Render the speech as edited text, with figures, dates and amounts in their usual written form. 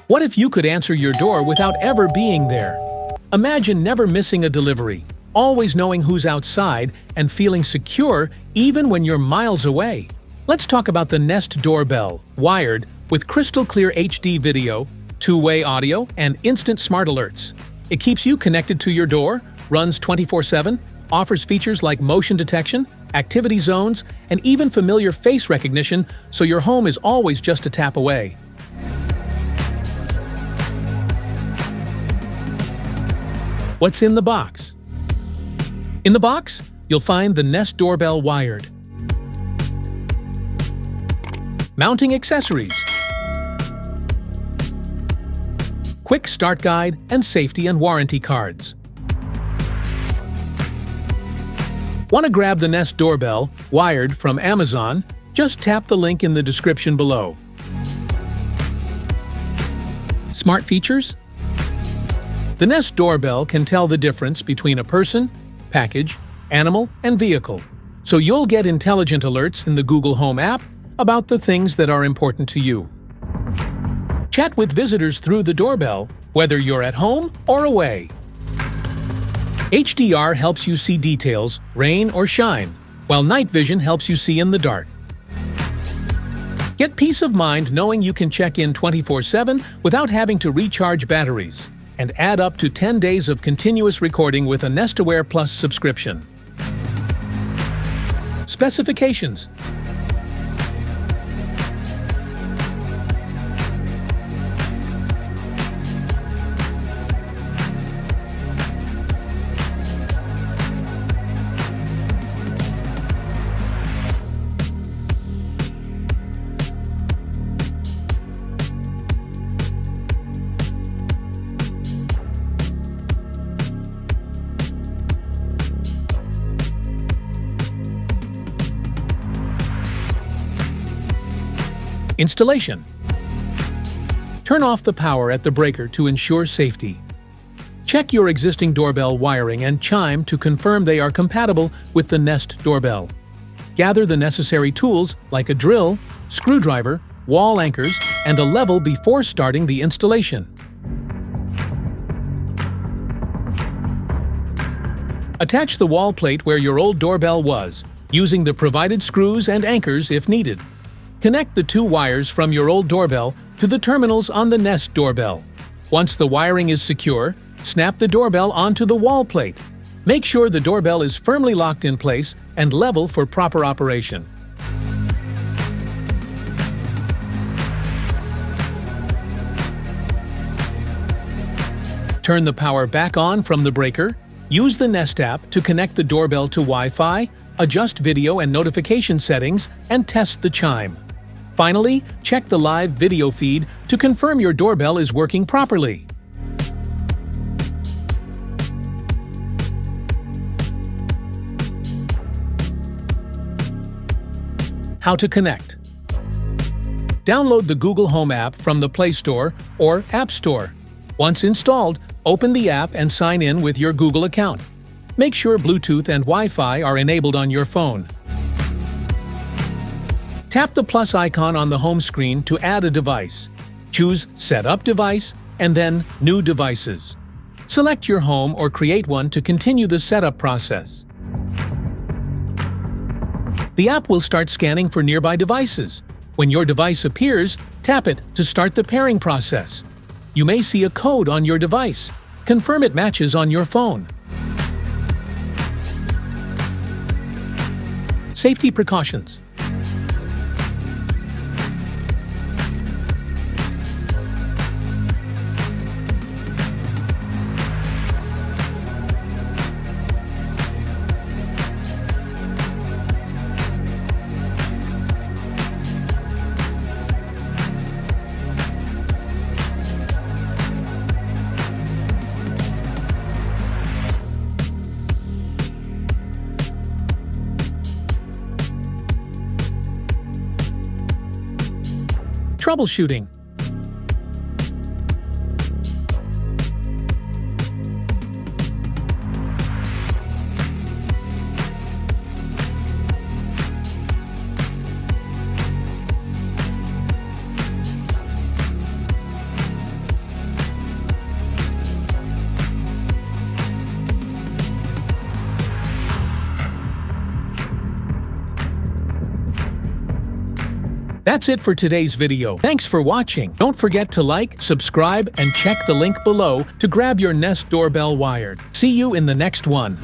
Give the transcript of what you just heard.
What if you could answer your door without ever being there? Imagine never missing a delivery, always knowing who's outside, and feeling secure even when you're miles away. Let's talk about the Nest Doorbell, wired, with crystal clear HD video, two-way audio, and instant smart alerts. It keeps you connected to your door, runs 24/7, offers features like motion detection, activity zones, and even familiar face recognition, so your home is always just a tap away. What's in the box? In the box, you'll find the Nest Doorbell wired, mounting accessories, quick start guide, and safety and warranty cards. Want to grab the Nest Doorbell, wired, from Amazon? Just tap the link in the description below. Smart features? The Nest Doorbell can tell the difference between a person, package, animal, and vehicle, so you'll get intelligent alerts in the Google Home app about the things that are important to you. Chat with visitors through the doorbell, whether you're at home or away. HDR helps you see details, rain or shine, while night vision helps you see in the dark. Get peace of mind knowing you can check in 24/7 without having to recharge batteries, and add up to 10 days of continuous recording with a Nest Aware Plus subscription. Specifications: Installation. Turn off the power at the breaker to ensure safety. Check your existing doorbell wiring and chime to confirm they are compatible with the Nest Doorbell. Gather the necessary tools like a drill, screwdriver, wall anchors, and a level before starting the installation. Attach the wall plate where your old doorbell was, using the provided screws and anchors if needed. Connect the two wires from your old doorbell to the terminals on the Nest Doorbell. Once the wiring is secure, snap the doorbell onto the wall plate. Make sure the doorbell is firmly locked in place and level for proper operation. Turn the power back on from the breaker. Use the Nest app to connect the doorbell to Wi-Fi, adjust video and notification settings, and test the chime. Finally, check the live video feed to confirm your doorbell is working properly. How to connect. Download the Google Home app from the Play Store or App Store. Once installed, open the app and sign in with your Google account. Make sure Bluetooth and Wi-Fi are enabled on your phone. Tap the plus icon on the home screen to add a device. Choose Set Up Device and then New Devices. Select your home or create one to continue the setup process. The app will start scanning for nearby devices. When your device appears, tap it to start the pairing process. You may see a code on your device. Confirm it matches on your phone. Safety precautions. Troubleshooting. That's it for today's video. Thanks for watching. Don't forget to like, subscribe, and check the link below to grab your Nest Doorbell wired. See you in the next one.